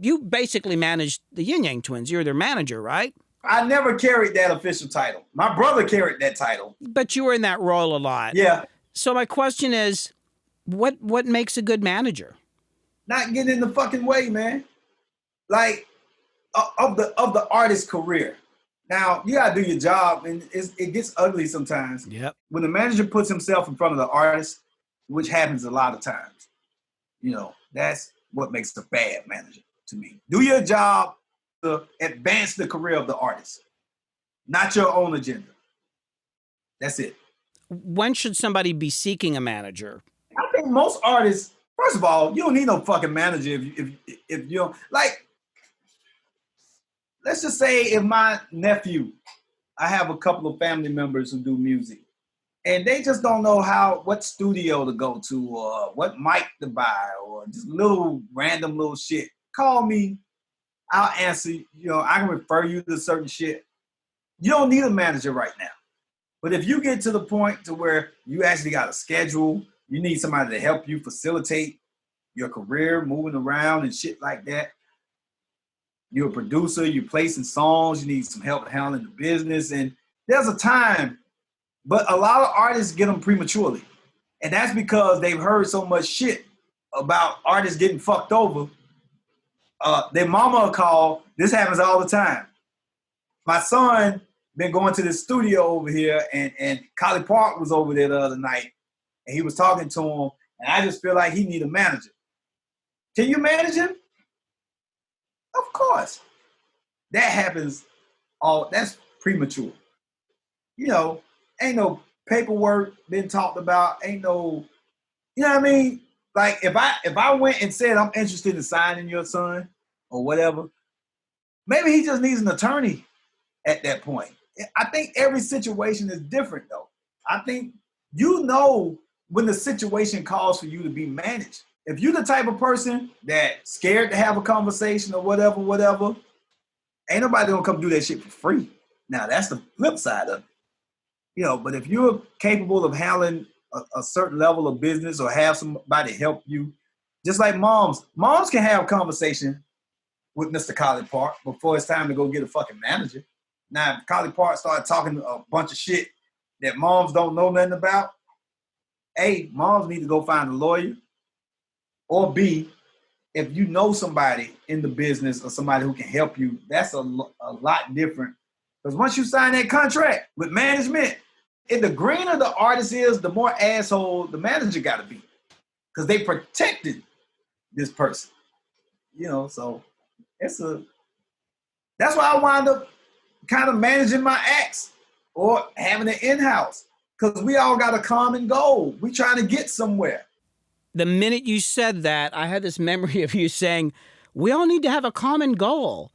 You basically managed the Yin Yang Twins. You're their manager, right? I never carried that official title. My brother carried that title. But you were in that role a lot. Yeah. So my question is, what makes a good manager? Not getting in the fucking way, man. Like, of the artist's career. Now, you gotta do your job, and it gets ugly sometimes. Yep. When the manager puts himself in front of the artist, which happens a lot of times, that's what makes a bad manager to me. Do your job to advance the career of the artist, not your own agenda. That's it. When should somebody be seeking a manager? I think most artists, first of all, you don't need no fucking manager if you don't, like, let's just say if my nephew, I have a couple of family members who do music, and they just don't know what studio to go to or what mic to buy or just random little shit. Call me, I'll answer. I can refer you to certain shit. You don't need a manager right now. But if you get to the point to where you actually got a schedule, you need somebody to help you facilitate your career, moving around and shit like that. You're a producer, you're placing songs, you need some help handling the business, and there's a time. But a lot of artists get them prematurely. And that's because they've heard so much shit about artists getting fucked over. Their mama will call. This happens all the time. My son been going to this studio over here, and Collipark was over there the other night, and he was talking to him, and I just feel like he need a manager. Can you manage him? Of course. That happens that's premature. Ain't no paperwork been talked about, ain't no, you know what I mean? Like if I went and said I'm interested in signing your son or whatever, maybe he just needs an attorney at that point. I think every situation is different though. I think when the situation calls for you to be managed. If you're the type of person that's scared to have a conversation or whatever, ain't nobody gonna come do that shit for free. Now that's the flip side of it. But if you're capable of handling a certain level of business or have somebody help you, just like moms can have a conversation with Mr. Collipark before it's time to go get a fucking manager. Now, if Collipark started talking a bunch of shit that moms don't know nothing about, A, moms need to go find a lawyer, or B, if you know somebody in the business or somebody who can help you, that's a lot different. Because once you sign that contract with management, if the greener the artist is, the more asshole the manager got to be. Because they protected this person. So that's why I wound up kind of managing my acts or having it in-house. Because we all got a common goal. We trying to get somewhere. The minute you said that, I had this memory of you saying, we all need to have a common goal.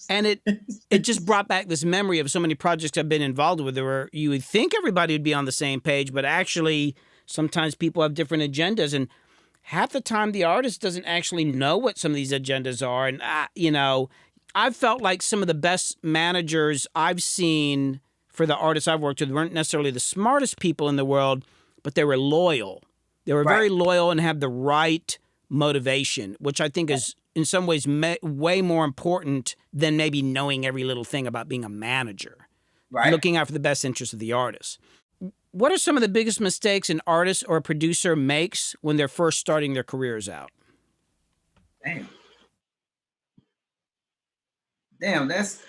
And it just brought back this memory of so many projects I've been involved with where you would think everybody would be on the same page, but actually sometimes people have different agendas. And half the time the artist doesn't actually know what some of these agendas are. And, I've felt like some of the best managers I've seen for the artists I've worked with weren't necessarily the smartest people in the world, but they were loyal. They were very loyal and have the right motivation, which I think is in some ways way more important than maybe knowing every little thing about being a manager. Right. Looking out for the best interest of the artist. What are some of the biggest mistakes an artist or a producer makes when they're first starting their careers out? Damn, that's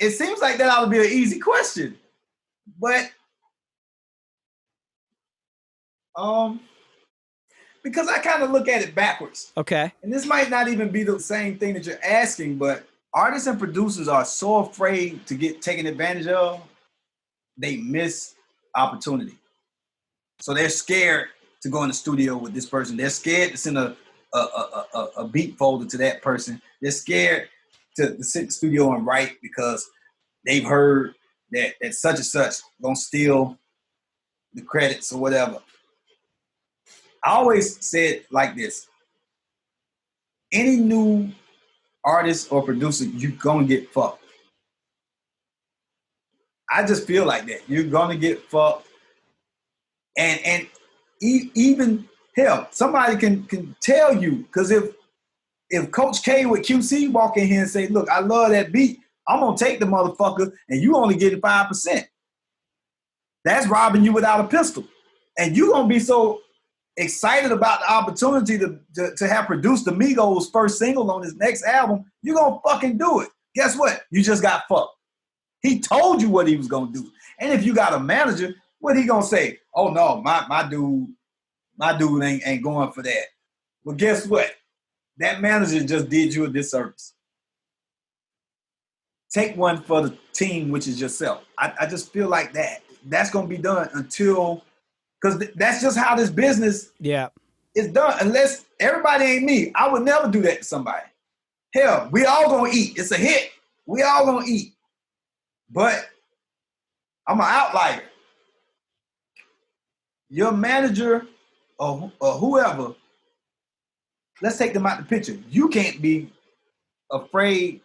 it seems like that ought to be an easy question. But because I kind of look at it backwards. Okay. And this might not even be the same thing that you're asking, but artists and producers are so afraid to get taken advantage of, they miss opportunity. So they're scared to go in the studio with this person. They're scared to send a beat folder to that person. They're scared to sit in the studio and write because they've heard that such and such gonna steal the credits or whatever. I always said like this: any new artist or producer, you're gonna get fucked. I just feel like that. You're gonna get fucked. And even hell, somebody can tell you, because if if Coach K with QC walk in here and say, look, I love that beat, I'm going to take the motherfucker and you only getting 5%. That's robbing you without a pistol. And you going to be so excited about the opportunity to have produced the Migos' first single on his next album, you're going to fucking do it. Guess what? You just got fucked. He told you what he was going to do. And if you got a manager, what he going to say? Oh, no, my dude ain't going for that. Well, guess what? That manager just did you a disservice. Take one for the team, which is yourself. I just feel like that's going to be done until, because that's just how this business is done. Unless everybody ain't me, I would never do that to somebody. Hell, we all going to eat. It's a hit. We all going to eat. But I'm an outlier. Your manager or whoever, let's take them out the picture. You can't be afraid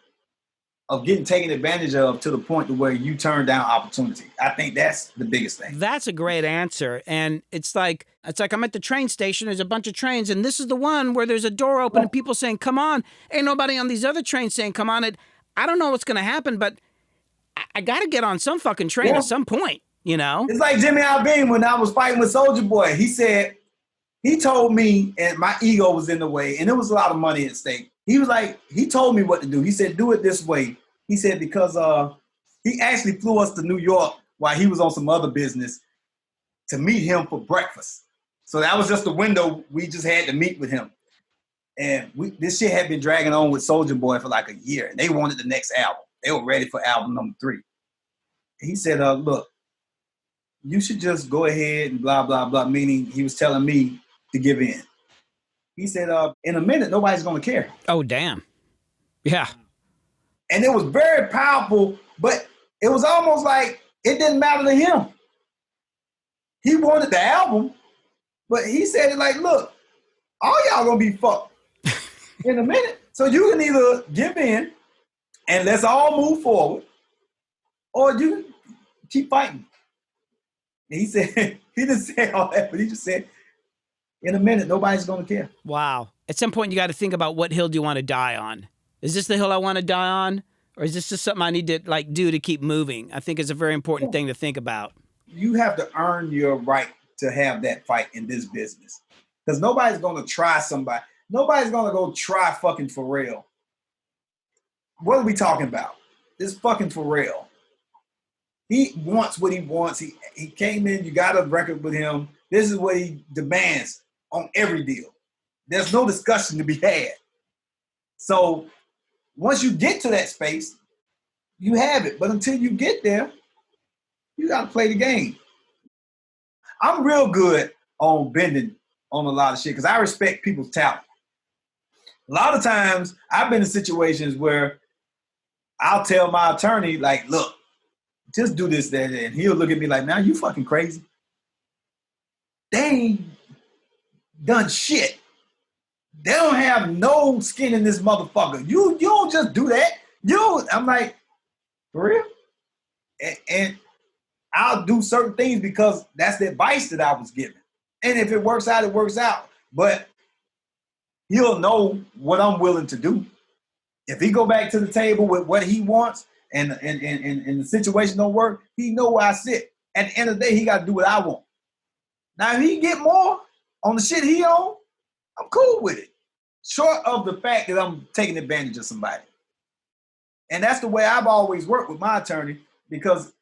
of getting taken advantage of to the point to where you turn down opportunity. I think that's the biggest thing. That's a great answer. And it's like I'm at the train station, there's a bunch of trains, and this is the one where there's a door open and people saying, come on. Ain't nobody on these other trains saying, come on. I don't know what's going to happen, but I got to get on some fucking train at some point, you know? It's like Jimmy Iovine when I was fighting with Soulja Boy. He told me, and my ego was in the way, and there was a lot of money at stake. He told me what to do. He said, do it this way. He said, because he actually flew us to New York while he was on some other business to meet him for breakfast. So that was just the window we just had to meet with him. And this shit had been dragging on with Soulja Boy for like a year, and they wanted the next album. They were ready for album number 3. He said, look, you should just go ahead and blah, blah, blah, meaning he was telling me to give in. He said, in a minute, nobody's going to care. Oh, damn. Yeah. And it was very powerful, but it was almost like it didn't matter to him. He wanted the album, but he said it like, look, all y'all going to be fucked in a minute. So you can either give in and let's all move forward, or you keep fighting. And he said, he didn't say all that, but he just said, in a minute, nobody's going to care. Wow. At some point, you got to think about what hill do you want to die on? Is this the hill I want to die on? Or is this just something I need to do to keep moving? I think it's a very important thing to think about. You have to earn your right to have that fight in this business. Because nobody's going to try somebody. Nobody's going to go try fucking Pharrell. What are we talking about? This fucking Pharrell. He wants what he wants. He came in, you got a record with him. This is what he demands on every deal. There's no discussion to be had. So once you get to that space, you have it. But until you get there, you got to play the game. I'm real good on bending on a lot of shit because I respect people's talent. A lot of times I've been in situations where I'll tell my attorney, like, look, just do this, that, and he'll look at me like, man, you fucking crazy. They ain't done shit. They don't have no skin in this motherfucker. You don't just do that. I'm like, for real? And I'll do certain things because that's the advice that I was given. And if it works out, it works out. But he'll know what I'm willing to do. If he go back to the table with what he wants and the situation don't work, he know where I sit. At the end of the day, he got to do what I want. Now, if he get more on the shit he on, I'm cool with it. Short of the fact that I'm taking advantage of somebody. And that's the way I've always worked with my attorney, because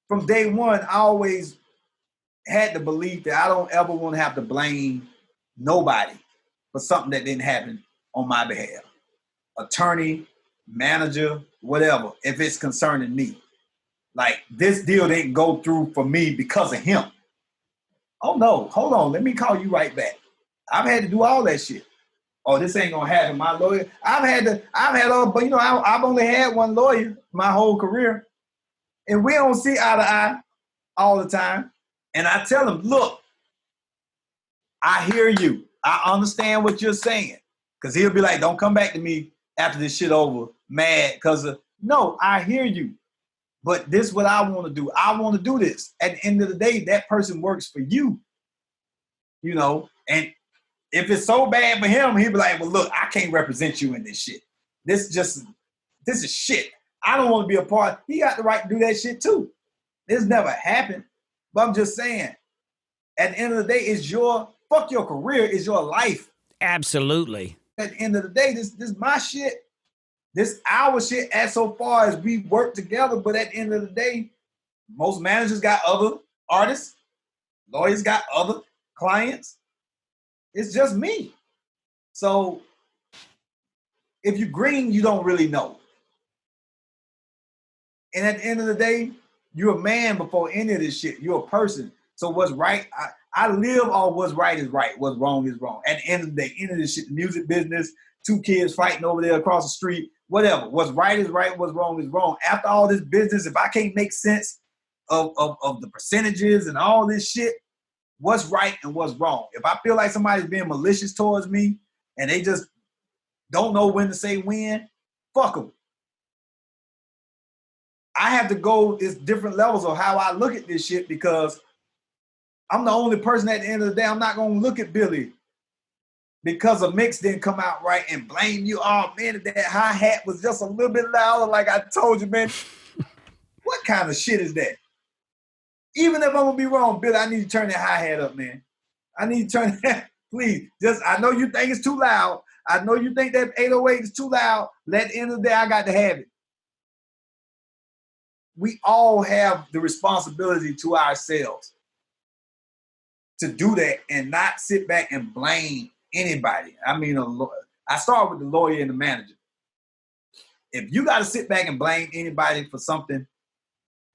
from day one, I always had the belief that I don't ever want to have to blame nobody for something that didn't happen on my behalf. Attorney, manager, whatever, if it's concerning me. Like, this deal didn't go through for me because of him. Oh no, hold on, let me call you right back. I've had to do all that shit. Oh, this ain't gonna happen. My lawyer, but I've only had one lawyer my whole career. And we don't see eye to eye all the time. And I tell him, look, I hear you. I understand what you're saying. Because he'll be like, don't come back to me after this shit over, mad. No, I hear you. But this is what I want to do. I want to do this. At the end of the day, that person works for you. And If it's so bad for him, he'd be like, well, look, I can't represent you in this shit. This is shit. I don't want to be a part. He got the right to do that shit too. This never happened. But I'm just saying, at the end of the day, fuck your career, is your life. Absolutely. At the end of the day, this my shit. This our shit as so far as we work together. But at the end of the day, most managers got other artists. Lawyers got other clients. It's just me. So if you're green, you don't really know. And at the end of the day, you're a man before any of this shit. You're a person. So what's right, I live on what's right is right. What's wrong is wrong. At the end of the day, end of this shit, the music business, two kids fighting over there across the street, whatever. What's right is right. What's wrong is wrong. After all this business, if I can't make sense of the percentages and all this shit, what's right and what's wrong? If I feel like somebody's being malicious towards me and they just don't know when to say when, fuck them. I have to go, it's different levels of how I look at this shit because I'm the only person at the end of the day. I'm not going to look at Billy because a mix didn't come out right and blame you. Oh, man, that hi-hat was just a little bit louder like I told you, man. What kind of shit is that? Even if I'm going to be wrong, Billy, I need to turn that hi-hat up, man. I need to turn that, please. I know you think it's too loud. I know you think that 808 is too loud. But at the end of the day, I got to have it. We all have the responsibility to ourselves to do that and not sit back and blame anybody. I mean, I start with the lawyer and the manager. If you got to sit back and blame anybody for something,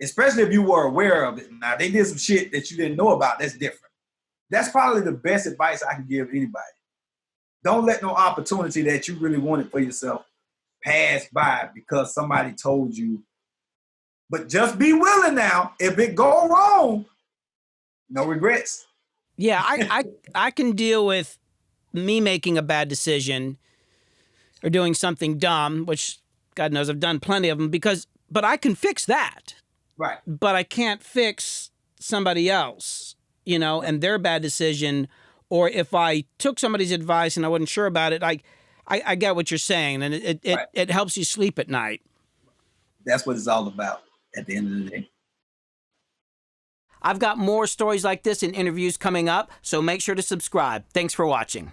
especially if you were aware of it, now they did some shit that you didn't know about, that's different. That's probably the best advice I can give anybody. Don't let no opportunity that you really wanted for yourself pass by because somebody told you. But just be willing now. If it go wrong, no regrets. Yeah, I can deal with me making a bad decision or doing something dumb, which God knows I've done plenty of them but I can fix that. Right. But I can't fix somebody else, and their bad decision. Or if I took somebody's advice and I wasn't sure about it, I get what you're saying, and it helps you sleep at night. That's what it's all about at the end of the day. I've got more stories like this in interviews coming up, so make sure to subscribe. Thanks for watching.